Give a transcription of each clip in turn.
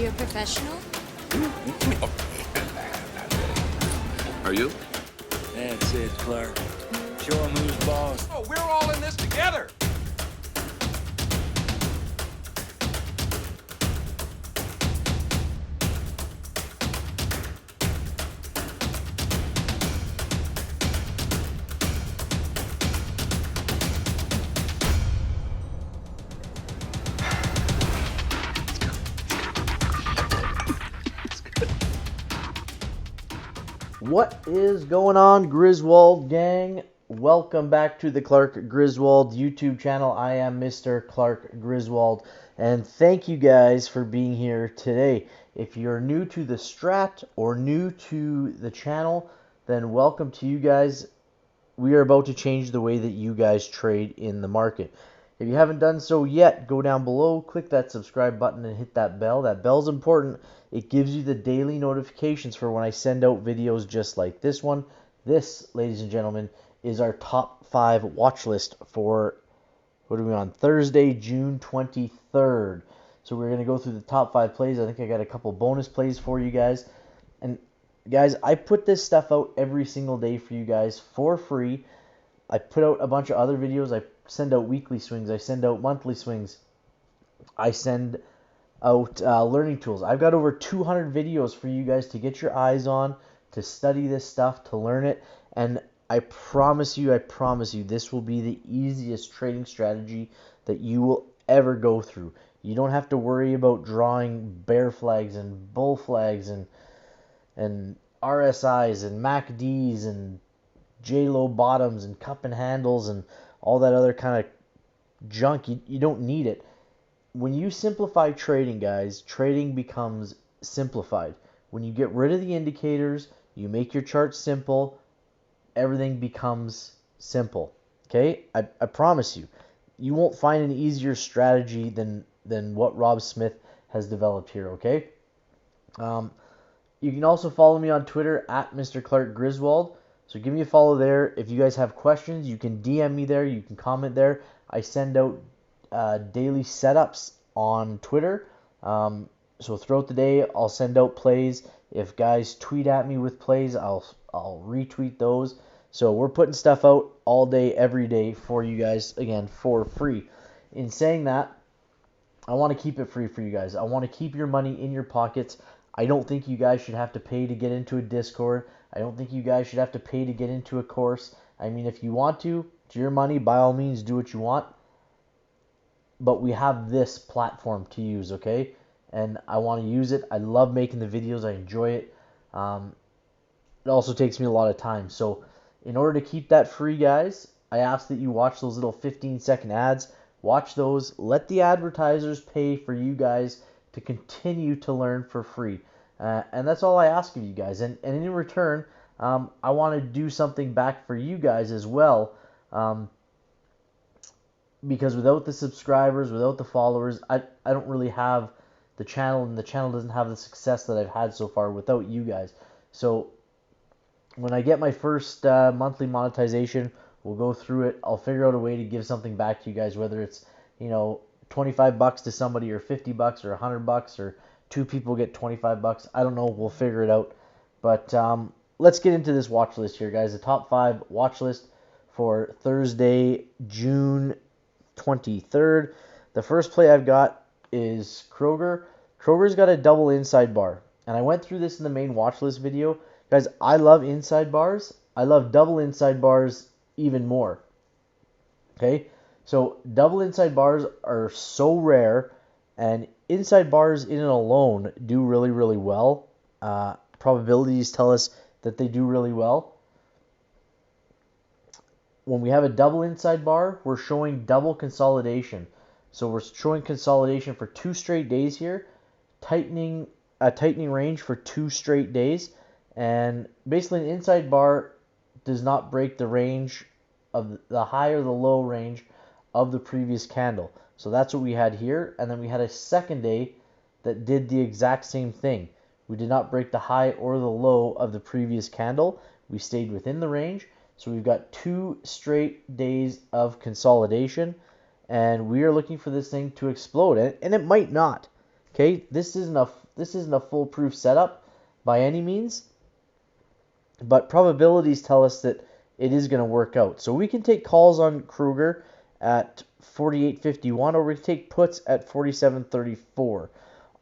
you're a professional? Are you? That's it, Clark. Show him who's boss. Oh, we're all in this together. What is going on, Griswold gang? Welcome back to the Clark Griswold YouTube channel. I am Mr. Clark Griswold, and thank you guys for being here today. If you're new to the Strat or new to the channel, then welcome to you guys. We are about to change the way that you guys trade in the market. If you haven't done so yet, go down below, click that subscribe button, and hit that bell. That bell's important. It gives you the daily notifications for when I send out videos just like this one. This, ladies and gentlemen, is our top 5 watch list for, what are we on, Thursday, June 23rd. So we're going to go through the top 5 plays. I think I got a couple bonus plays for you guys. And guys, I put this stuff out every single day for you guys for free. I put out a bunch of other videos. I send out weekly swings. I send out monthly swings. I send out learning tools. I've got over 200 videos for you guys to get your eyes on, to study this stuff, to learn it. And I promise you, this will be the easiest trading strategy that you will ever go through. You don't have to worry about drawing bear flags and bull flags and RSIs and MACDs and J-low bottoms and cup and handles and all that other kind of junk. You don't need it. When you simplify trading, guys, trading becomes simplified. When you get rid of the indicators, you make your chart simple, everything becomes simple. Okay? I promise you. You won't find an easier strategy than what Rob Smith has developed here, okay? You can also follow me on Twitter at Mr. Clark Griswold. So give me a follow there. If you guys have questions, you can DM me there. You can comment there. I send out daily setups on Twitter. So throughout the day, I'll send out plays. If guys tweet at me with plays, I'll retweet those. So we're putting stuff out all day, every day for you guys, again, for free. In saying that, I want to keep it free for you guys. I want to keep your money in your pockets. I don't think you guys should have to pay to get into a Discord. I don't think you guys should have to pay to get into a course. I mean, if you want to, it's your money. By all means, do what you want. But we have this platform to use, okay? And I want to use it. I love making the videos. I enjoy it. It also takes me a lot of time. So in order to keep that free, guys, I ask that you watch those little 15-second ads. Watch those. Let the advertisers pay for you guys to continue to learn for free. And that's all I ask of you guys. And in return, I want to do something back for you guys as well. Because without the subscribers, without the followers, I don't really have the channel, and the channel doesn't have the success that I've had so far without you guys. So when I get my first monthly monetization, we'll go through it. I'll figure out a way to give something back to you guys, whether it's, you know, $25 to somebody, or $50, or $100, or 2 people get $25. I don't know. We'll figure it out. But let's get into this watch list here, guys. The top 5 watch list for Thursday, June 23rd. The first play I've got is Kroger. Kroger's got a double inside bar. And I went through this in the main watch list video. Guys, I love inside bars. I love double inside bars even more. Okay? So double inside bars are so rare, and inside bars in and alone do really, really well. Probabilities tell us that they do really well. When we have a double inside bar, we're showing double consolidation. So we're showing consolidation for 2 straight days here, tightening range for 2 straight days, and basically an inside bar does not break the range of the high or the low range of the previous candle. So that's what we had here, and then we had a second day that did the exact same thing. We did not break the high or the low of the previous candle. We stayed within the range. So we've got 2 straight days of consolidation, and we are looking for this thing to explode, and it might not. Okay, this isn't a foolproof setup by any means, but probabilities tell us that it is going to work out. So we can take calls on Kruger at 48.51, or we can take puts at 47.34.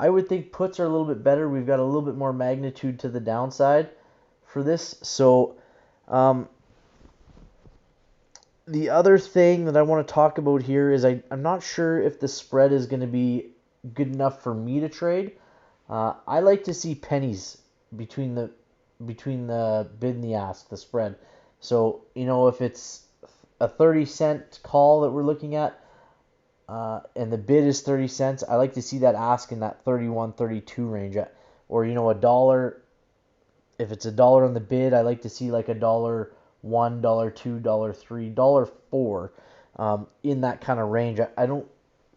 I would think puts are a little bit better. We've got a little bit more magnitude to the downside for this. So the other thing that I want to talk about here is I'm not sure if the spread is going to be good enough for me to trade. I like to see pennies between the bid and the ask, the spread. So, if it's a 30-cent call that we're looking at, and the bid is 30 cents, I like to see that ask in that 31, 32 range. Or, a dollar, if it's a dollar on the bid, I like to see like $1, $2, $3, $4, in that kind of range.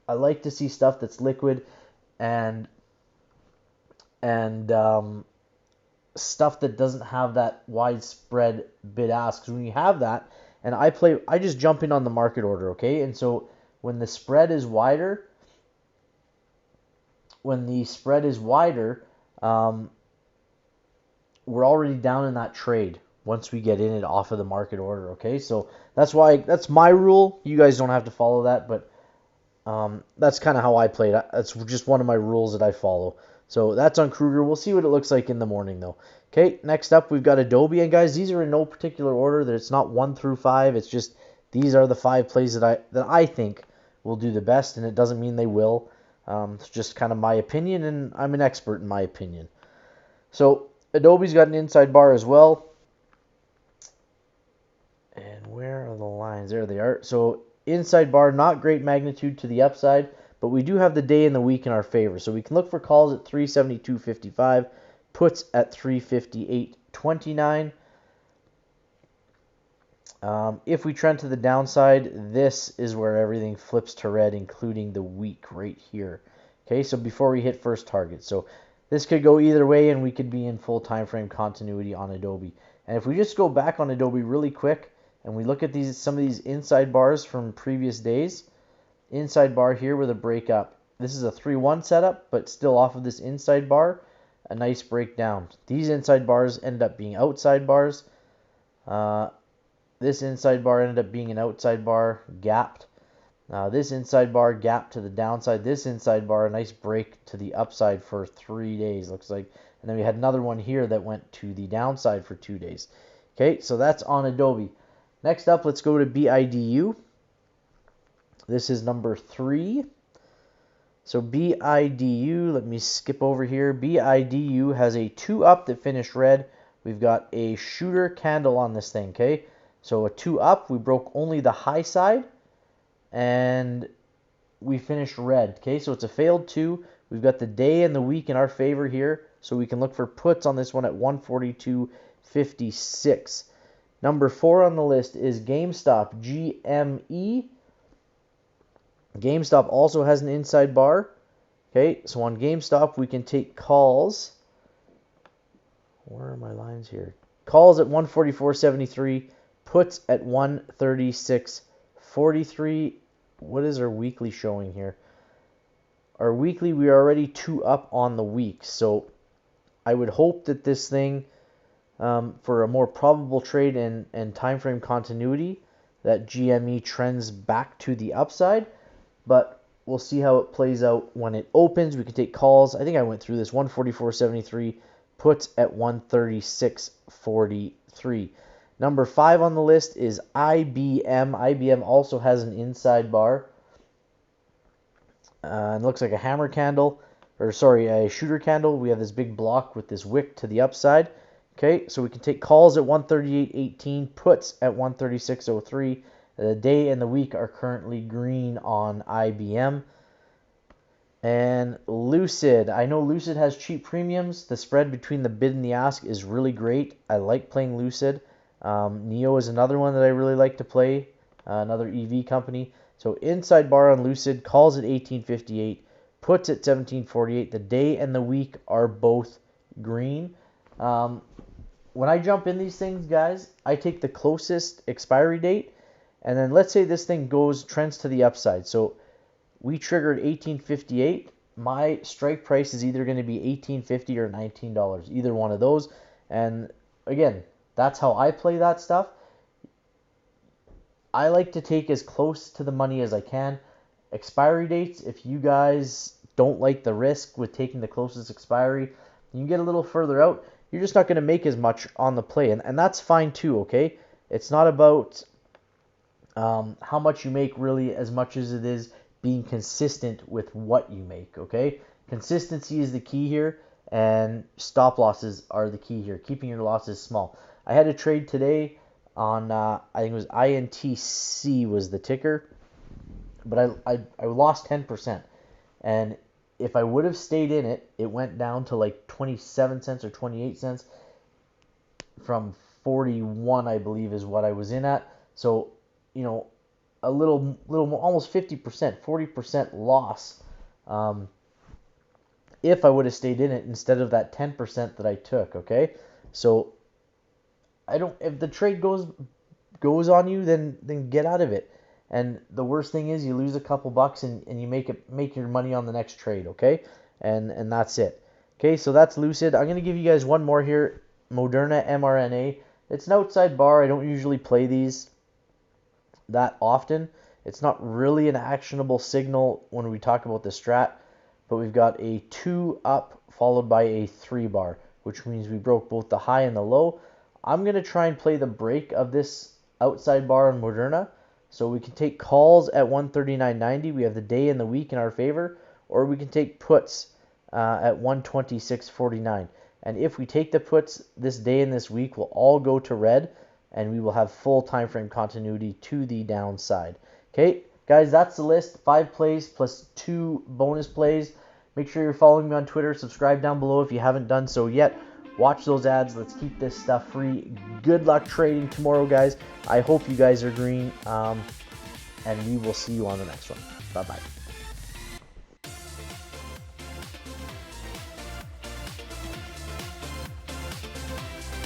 I like to see stuff that's liquid and stuff that doesn't have that widespread bid ask. Because when you have that, and I just jump in on the market order, okay? And so when the spread is wider, we're already down in that trade once we get in it off of the market order, okay? So that's my rule. You guys don't have to follow that, but that's kind of how I play it. That's just one of my rules that I follow. So that's on Kruger. We'll see what it looks like in the morning, though. Okay, next up we've got Adobe, and guys, these are in no particular order. That it's not 1 through 5. It's just these are the 5 plays that I think will do the best, and it doesn't mean they will. It's just kind of my opinion, and I'm an expert in my opinion. So Adobe's got an inside bar as well. And where are the lines? There they are. So inside bar, not great magnitude to the upside, but we do have the day and the week in our favor. So we can look for calls at 372.55, puts at 358.29. If we trend to the downside, this is where everything flips to red, including the week right here. Okay, so before we hit first target. So this could go either way, and we could be in full time frame continuity on Adobe. And if we just go back on Adobe really quick, and we look at some of these inside bars from previous days, inside bar here with a breakup. This is a 3-1 setup, but still off of this inside bar, a nice breakdown. These inside bars end up being outside bars. This inside bar ended up being an outside bar, gapped. This inside bar gapped to the downside. This inside bar, a nice break to the upside for 3 days, looks like. And then we had another one here that went to the downside for 2 days. Okay, so that's on Adobe. Next up, let's go to BIDU. This is number 3. So BIDU, let me skip over here. BIDU has a 2 up that finished red. We've got a shooter candle on this thing, okay? So a 2 up, we broke only the high side, and we finished red, okay? So it's a failed 2. We've got the day and the week in our favor here, so we can look for puts on this one at 142.56. Number 4 on the list is GameStop, GME. GameStop also has an inside bar. Okay, so on GameStop, we can take calls. Where are my lines here? Calls at 144.73, puts at 136.43. What is our weekly showing here? Our weekly, we are already 2 up on the week. So I would hope that this thing, for a more probable trade and time frame continuity, that GME trends back to the upside. But we'll see how it plays out when it opens. We can take calls. I think I went through this. 144.73, puts at 136.43. Number 5 on the list is IBM. IBM also has an inside bar. It looks like a hammer candle, a shooter candle. We have this big block with this wick to the upside. Okay, so we can take calls at 138.18, puts at 136.03. The day and the week are currently green on IBM. And Lucid. I know Lucid has cheap premiums. The spread between the bid and the ask is really great. I like playing Lucid. Neo is another one that I really like to play, another EV company. So inside bar on Lucid, calls at 18.58, puts at 17.48. The day and the week are both green. When I jump in these things, guys, I take the closest expiry date. And then let's say this thing trends to the upside. So we triggered 1858. my strike price is either going to be $18.50 or $19, either one of those. And again, that's how I play that stuff. I like to take as close to the money as I can. Expiry dates, if you guys don't like the risk with taking the closest expiry, you can get a little further out. You're just not going to make as much on the play, and that's fine too, okay? It's not about how much you make really as much as it is being consistent with what you make, okay? Consistency is the key here, and stop losses are the key here, keeping your losses small. I had a trade today on, I think it was INTC was the ticker, but I lost 10%. And if I would have stayed in it, it went down to like 27 cents or 28 cents from 41, I believe, is what I was in at. So, you know, a little more, almost 50%, 40% loss if I would have stayed in it instead of that 10% that I took, okay? So, if the trade goes on you, then get out of it. And the worst thing is you lose a couple bucks and you make your money on the next trade, okay? And that's it. Okay, so that's Lucid. I'm gonna give you guys one more here. Moderna mRNA. It's an outside bar. I don't usually play these that often. It's not really an actionable signal when we talk about the strat, but we've got a 2 up followed by a 3 bar, which means we broke both the high and the low. I'm going to try and play the break of this outside bar on Moderna. So we can take calls at 139.90. We have the day and the week in our favor, or we can take puts at 126.49. And if we take the puts this day and this week, we'll all go to red, and we will have full time frame continuity to the downside. Okay, guys, that's the list. 5 plays plus 2 bonus plays. Make sure you're following me on Twitter. Subscribe down below if you haven't done so yet. Watch those ads. Let's keep this stuff free. Good luck trading tomorrow, guys. I hope you guys are green. And we will see you on the next one. Bye-bye.